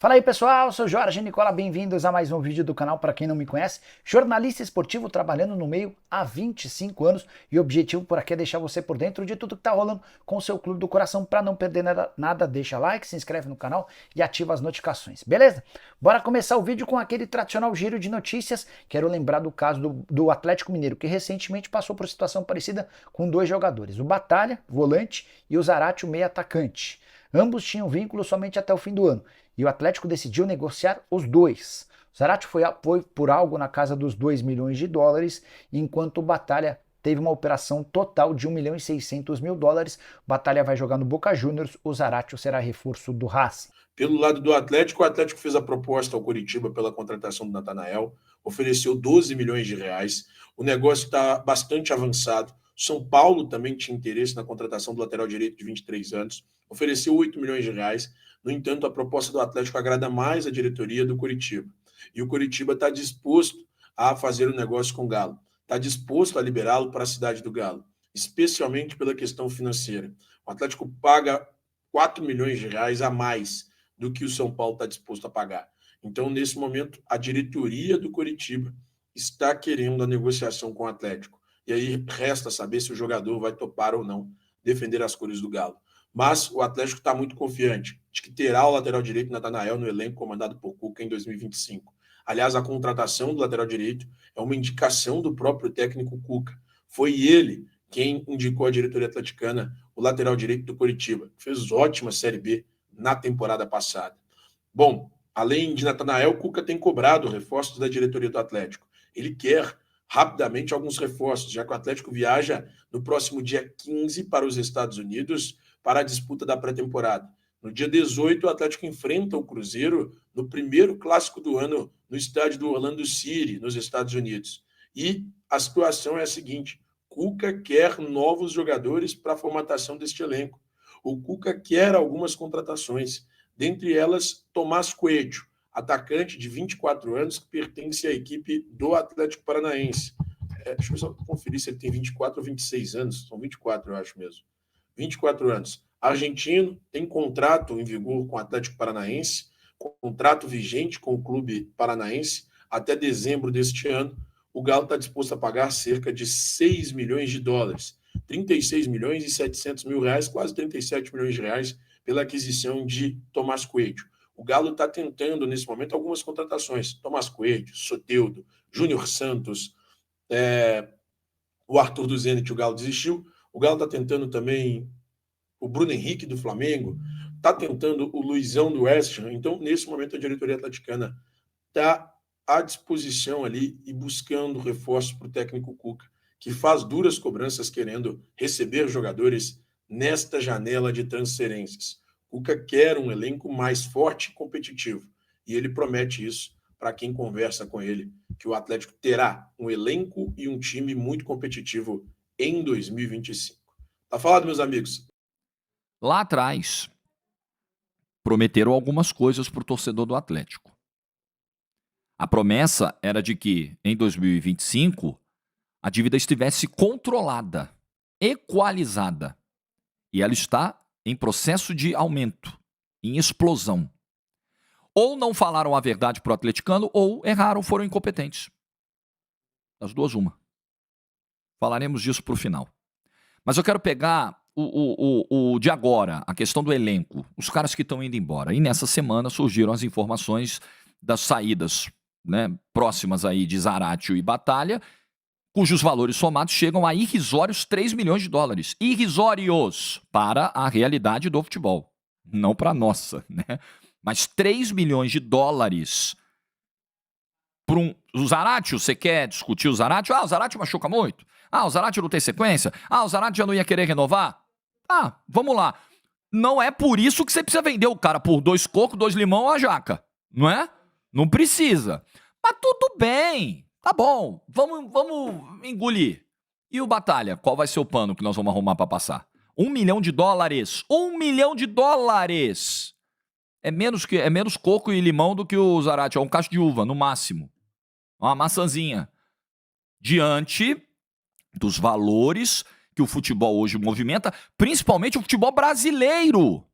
Fala aí pessoal, eu sou Jorge Nicola, bem-vindos a mais um vídeo do canal. Para quem não me conhece, jornalista esportivo trabalhando no meio há 25 anos e o objetivo por aqui é deixar você por dentro de tudo que tá rolando com o seu clube do coração. Para não perder nada, deixa like, se inscreve no canal e ativa as notificações, beleza? Bora começar o vídeo com aquele tradicional giro de notícias. Quero lembrar do caso do Atlético Mineiro, que recentemente passou por situação parecida com dois jogadores, o Batalha, volante, e o Zarate, o meio atacante. Ambos tinham vínculo somente até o fim do ano e o Atlético decidiu negociar os dois. O Zarate foi por algo na casa dos 2 milhões de dólares, enquanto o Batalha teve uma operação total de 1 milhão e 600 mil dólares. O Batalha vai jogar no Boca Juniors, o Zarate será reforço do Racing. Pelo lado do Atlético, o Atlético fez a proposta ao Coritiba pela contratação do Natanael, ofereceu 12 milhões de reais. O negócio está bastante avançado. São Paulo também tinha interesse na contratação do lateral direito de 23 anos, ofereceu 8 milhões de reais. No entanto, a proposta do Atlético agrada mais a diretoria do Coritiba. E o Coritiba está disposto a fazer o negócio com o Galo. Está disposto a liberá-lo para a cidade do Galo, especialmente pela questão financeira. O Atlético paga 4 milhões de reais a mais do que o São Paulo está disposto a pagar. Então, nesse momento, a diretoria do Coritiba está querendo a negociação com o Atlético. E aí resta saber se o jogador vai topar ou não defender as cores do Galo. Mas o Atlético está muito confiante de que terá o lateral direito Natanael no elenco comandado por Cuca em 2025. Aliás, a contratação do lateral direito é uma indicação do próprio técnico Cuca. Foi ele quem indicou à diretoria atleticana o lateral direito do Coritiba, que fez ótima Série B na temporada passada. Bom, além de Natanael, Cuca tem cobrado reforços da diretoria do Atlético. Ele quer rapidamente alguns reforços, já que o Atlético viaja no próximo dia 15 para os Estados Unidos para a disputa da pré-temporada. No dia 18, o Atlético enfrenta o Cruzeiro no primeiro clássico do ano no estádio do Orlando City, nos Estados Unidos. E a situação é a seguinte: Cuca quer novos jogadores para a formatação deste elenco. O Cuca quer algumas contratações, dentre elas Tomás Coelho, atacante de 24 anos que pertence à equipe do Atlético Paranaense. Deixa eu só conferir se ele tem 24 ou 26 anos, são 24 eu acho mesmo. 24 anos. Argentino, tem contrato em vigor com o Atlético Paranaense, contrato vigente com o clube paranaense até dezembro deste ano. O Galo está disposto a pagar cerca de 6 milhões de dólares. 36 milhões e 700 mil reais, quase 37 milhões de reais, pela aquisição de Tomás Coelho. O Galo está tentando, nesse momento, algumas contratações. Tomás Coelho, Soteldo, Júnior Santos, o Arthur do Zenit, o Galo desistiu. O Galo está tentando também o Bruno Henrique do Flamengo, está tentando o Luizão do West Ham. Então, nesse momento, a diretoria atleticana está à disposição ali e buscando reforços para o técnico Cuca, que faz duras cobranças querendo receber jogadores nesta janela de transferências. Cuca quer um elenco mais forte e competitivo, e ele promete isso para quem conversa com ele, que o Atlético terá um elenco e um time muito competitivo em 2025. Tá falado, meus amigos? Lá atrás, prometeram algumas coisas para o torcedor do Atlético. A promessa era de que, em 2025, a dívida estivesse controlada, equalizada. E ela está em processo de aumento, em explosão. Ou não falaram a verdade para o atleticano, ou erraram, foram incompetentes. Das duas, uma. Falaremos disso para o final. Mas eu quero pegar o de agora, a questão do elenco, os caras que estão indo embora. E nessa semana surgiram as informações das saídas, né, próximas aí de Zaratio e Batalha, cujos valores somados chegam a irrisórios 3 milhões de dólares. Irrisórios para a realidade do futebol. Não para a nossa, né? Mas 3 milhões de dólares para o Zaratio. Você quer discutir o Zaratio? O Zaratio machuca muito. O Zaratio não tem sequência. O Zaratio já não ia querer renovar. Vamos lá. Não é por isso que você precisa vender o cara por 2 cocos, 2 limão ou a jaca. Não é? Não precisa. Mas tudo bem. Tá bom. Vamos engolir. E o Batalha? Qual vai ser o pano que nós vamos arrumar para passar? 1 milhão de dólares. 1 milhão de dólares. É menos coco e limão do que o Zaratio. É um cacho de uva, no máximo. Uma maçãzinha. Diante dos valores que o futebol hoje movimenta, principalmente o futebol brasileiro.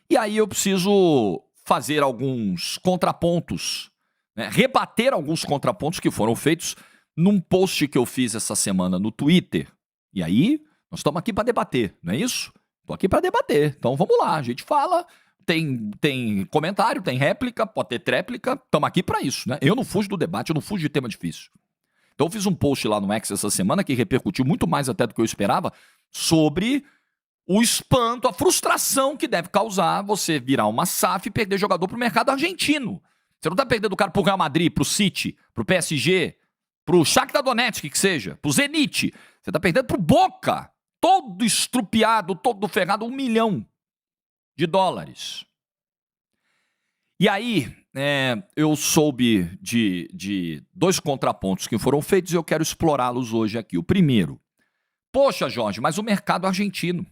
E aí eu preciso fazer alguns contrapontos, né, rebater alguns contrapontos que foram feitos num post que eu fiz essa semana no Twitter. E aí, nós estamos aqui para debater, não é isso? Estou aqui para debater. Então vamos lá, a gente fala, tem comentário, tem réplica, pode ter tréplica, estamos aqui para isso, né? Eu não fujo do debate, eu não fujo de tema difícil. Então eu fiz um post lá no X essa semana que repercutiu muito mais até do que eu esperava sobre o espanto, a frustração que deve causar você virar uma SAF e perder jogador pro mercado argentino. Você não tá perdendo o cara pro Real Madrid, pro City, pro PSG, pro Shakhtar Donetsk, que seja, pro Zenit. Você tá perdendo pro Boca, todo estrupiado, todo ferrado, $1 milhão. E aí, eu soube de 2 contrapontos que foram feitos e eu quero explorá-los hoje aqui. O primeiro, poxa, Jorge, mas o mercado argentino,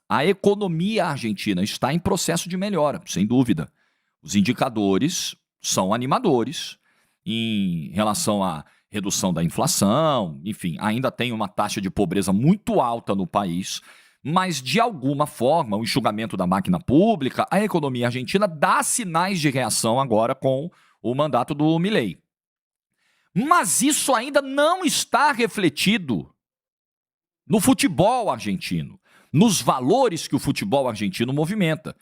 a economia argentina está em processo de melhora, sem dúvida. Os indicadores são animadores em relação à redução da inflação, enfim, ainda tem uma taxa de pobreza muito alta no país, mas de alguma forma o enxugamento da máquina pública, a economia argentina dá sinais de reação agora com o mandato do Milei. Mas isso ainda não está refletido no futebol argentino, nos valores que o futebol argentino movimenta.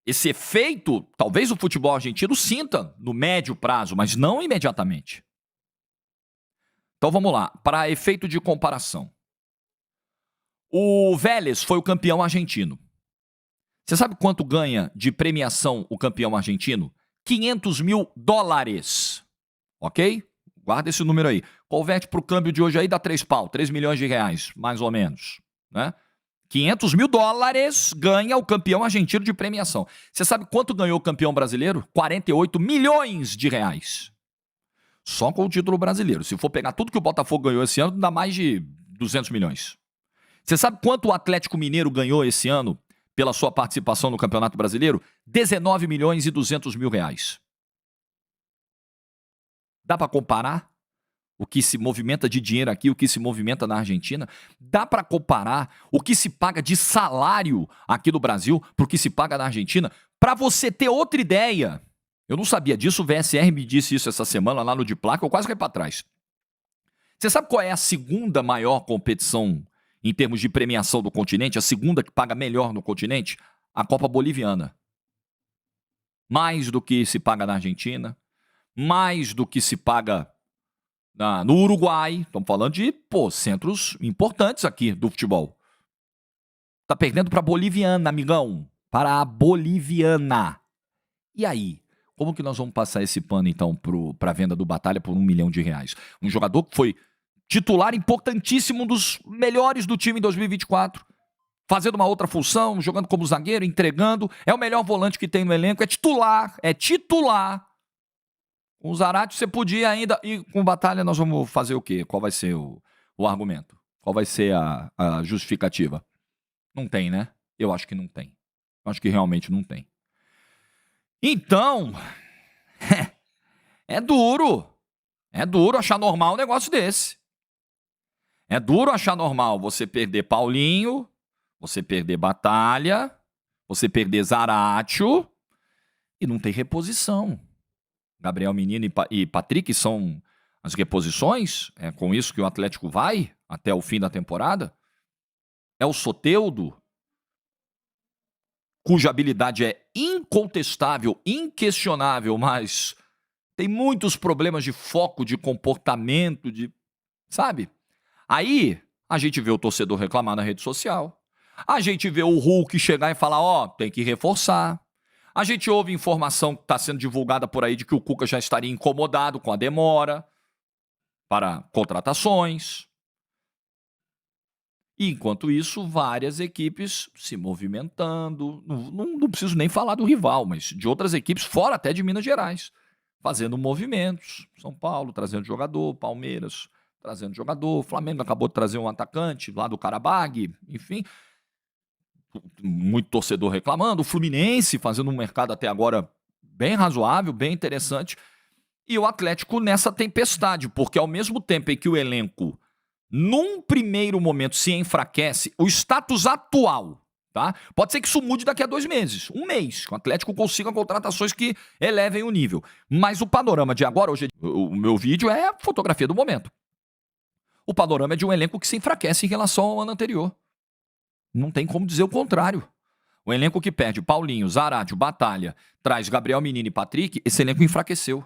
Esse efeito, talvez o futebol argentino sinta no médio prazo, mas não imediatamente. Então vamos lá, para efeito de comparação. O Vélez foi o campeão argentino. Você sabe quanto ganha de premiação o campeão argentino? $500 mil. Ok? Guarda esse número aí. Converte para o câmbio de hoje aí, dá 3 milhões de reais, mais ou menos, né? $500 mil ganha o campeão argentino de premiação. Você sabe quanto ganhou o campeão brasileiro? 48 milhões de reais. Só com o título brasileiro. Se for pegar tudo que o Botafogo ganhou esse ano, dá mais de 200 milhões. Você sabe quanto o Atlético Mineiro ganhou esse ano pela sua participação no Campeonato Brasileiro? 19 milhões e 200 mil reais. Dá para comparar o que se movimenta de dinheiro aqui, o que se movimenta na Argentina? Dá para comparar o que se paga de salário aqui no Brasil para o que se paga na Argentina? Para você ter outra ideia, eu não sabia disso, o VSR me disse isso essa semana lá no De Placa, eu quase caí para trás. Você sabe qual é a segunda maior competição em termos de premiação do continente? A segunda que paga melhor no continente? A Copa Boliviana. Mais do que se paga na Argentina, mais do que se paga no Uruguai. Estamos falando de centros importantes aqui do futebol. Tá perdendo para a Boliviana, amigão. Para a Boliviana. E aí? Como que nós vamos passar esse pano, então, para a venda do Batalha por $1 milhão? Um jogador que foi titular importantíssimo, um dos melhores do time em 2024. Fazendo uma outra função, jogando como zagueiro, entregando. É o melhor volante que tem no elenco. É titular. Com o Zarate você podia ainda... E com Batalha nós vamos fazer o quê? Qual vai ser o argumento? Qual vai ser a justificativa? Não tem, né? Eu acho que não tem. Eu acho que realmente não tem. Então, é duro. É duro achar normal um negócio desse. É duro achar normal você perder Paulinho, você perder Batalha, você perder Zaratio e não ter reposição. Gabriel Menino e Patrick são as reposições. É com isso que o Atlético vai até o fim da temporada. É o Soteldo, cuja habilidade é incontestável, inquestionável, mas tem muitos problemas de foco, de comportamento, sabe? Aí a gente vê o torcedor reclamar na rede social. A gente vê o Hulk chegar e falar, tem que reforçar. A gente ouve informação que está sendo divulgada por aí de que o Cuca já estaria incomodado com a demora para contratações. E, enquanto isso, várias equipes se movimentando. Não preciso nem falar do rival, mas de outras equipes, fora até de Minas Gerais, fazendo movimentos. São Paulo trazendo jogador, Palmeiras trazendo jogador, Flamengo acabou de trazer um atacante lá do Karabag, enfim. Muito torcedor reclamando, o Fluminense fazendo um mercado até agora bem razoável, bem interessante. E o Atlético nessa tempestade, porque ao mesmo tempo em que o elenco num primeiro momento se enfraquece, o status atual, Tá? Pode ser que isso mude daqui a 2 meses, um mês, que o Atlético consiga contratações que elevem o nível. Mas o panorama de agora, hoje o meu vídeo é a fotografia do momento. O panorama é de um elenco que se enfraquece em relação ao ano anterior. Não tem como dizer o contrário. O elenco que perde Paulinho, Zaratio, Batalha, traz Gabriel Menino e Patrick, esse elenco enfraqueceu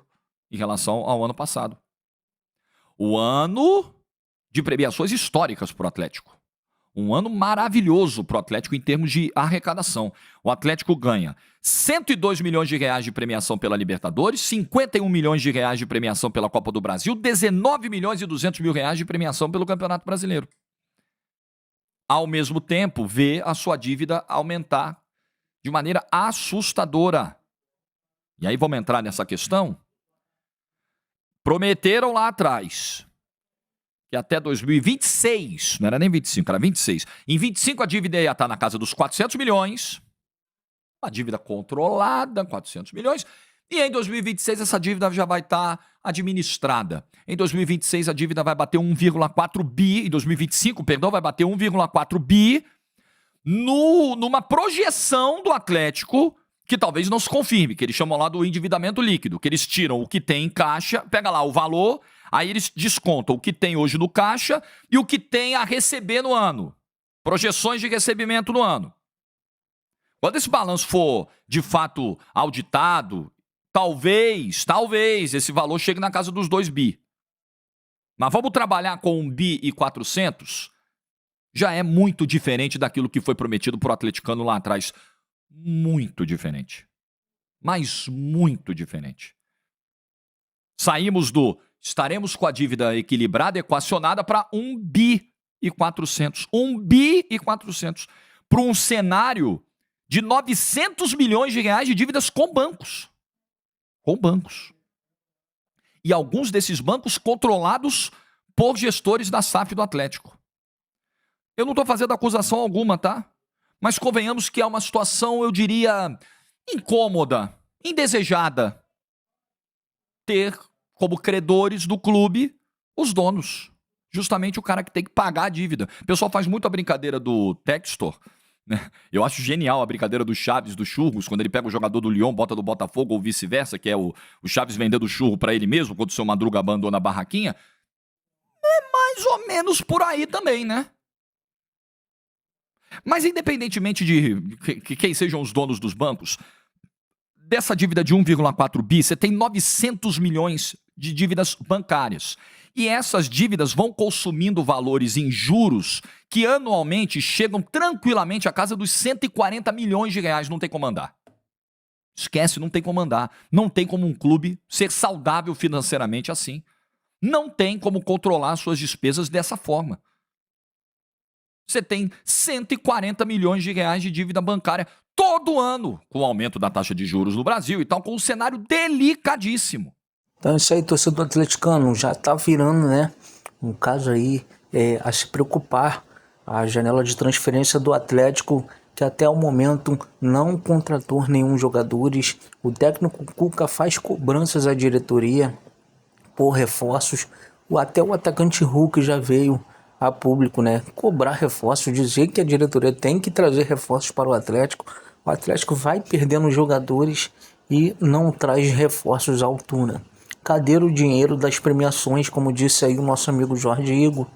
em relação ao ano passado. O ano de premiações históricas para o Atlético. Um ano maravilhoso para o Atlético em termos de arrecadação. O Atlético ganha 102 milhões de reais de premiação pela Libertadores, 51 milhões de reais de premiação pela Copa do Brasil, 19 milhões e 200 mil reais de premiação pelo Campeonato Brasileiro. Ao mesmo tempo, vê a sua dívida aumentar de maneira assustadora. E aí vamos entrar nessa questão? Prometeram lá atrás que até 2026, não era nem 25, era 26. Em 25 a dívida ia estar na casa dos 400 milhões, uma dívida controlada, 400 milhões, e em 2026 essa dívida já vai estar administrada. Em 2026 a dívida vai bater 1,4 bi, em 2025, perdão, vai bater 1,4 bi, numa projeção do Atlético que talvez não se confirme, que eles chamam lá do endividamento líquido, que eles tiram o que tem em caixa, pega lá o valor, aí eles descontam o que tem hoje no caixa e o que tem a receber no ano. Projeções de recebimento no ano. Quando esse balanço for, de fato, auditado, talvez esse valor chegue na casa dos 2 bi. Mas vamos trabalhar com 1 bi e 400? Já é muito diferente daquilo que foi prometido por atleticano lá atrás. Muito diferente. Mas muito diferente. Saímos do estaremos com a dívida equilibrada, equacionada para 1 bi e 400. 1 bi e 400. Para um cenário de 900 milhões de reais de dívidas com bancos. Com bancos. E alguns desses bancos controlados por gestores da SAF do Atlético. Eu não estou fazendo acusação alguma, tá? Mas convenhamos que é uma situação, eu diria, incômoda, indesejada. Ter como credores do clube os donos. Justamente o cara que tem que pagar a dívida. O pessoal faz muito a brincadeira do Textor, né? Eu acho genial a brincadeira do Chaves, do Churros, quando ele pega o jogador do Lyon, bota do Botafogo ou vice-versa, que é o Chaves vendendo churro pra ele mesmo, quando o seu Madruga abandona a barraquinha. É mais ou menos por aí também, né? Mas independentemente de quem sejam os donos dos bancos, dessa dívida de 1,4 bi, você tem 900 milhões de dívidas bancárias. E essas dívidas vão consumindo valores em juros que anualmente chegam tranquilamente à casa dos 140 milhões de reais. Não tem como andar. Esquece, não tem como andar. Não tem como um clube ser saudável financeiramente assim. Não tem como controlar suas despesas dessa forma. Você tem 140 milhões de reais de dívida bancária todo ano, com o aumento da taxa de juros no Brasil e tal, com um cenário delicadíssimo. Então isso aí, torcedor atleticano, já tá virando, né, um caso aí a se preocupar. A janela de transferência do Atlético, que até o momento não contratou nenhum jogadores. O técnico Cuca faz cobranças à diretoria por reforços. Até o atacante Hulk já veio a público, né, cobrar reforços, dizer que a diretoria tem que trazer reforços para o Atlético. O Atlético vai perdendo jogadores e não traz reforços à altura. Cadê o dinheiro das premiações, como disse aí o nosso amigo Jorge Igor,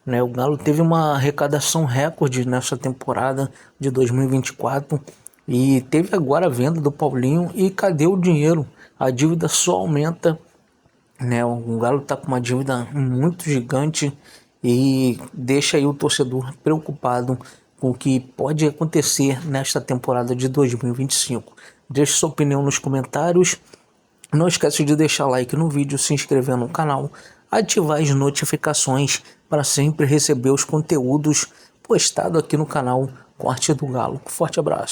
né? O Galo teve uma arrecadação recorde nessa temporada de 2024 e teve agora a venda do Paulinho. E cadê o dinheiro? A dívida só aumenta, né? O Galo está com uma dívida muito gigante e deixa aí o torcedor preocupado com o que pode acontecer nesta temporada de 2025. Deixe sua opinião nos comentários. Não esquece de deixar like no vídeo, se inscrever no canal, ativar as notificações para sempre receber os conteúdos postados aqui no canal Corte do Galo. Forte abraço.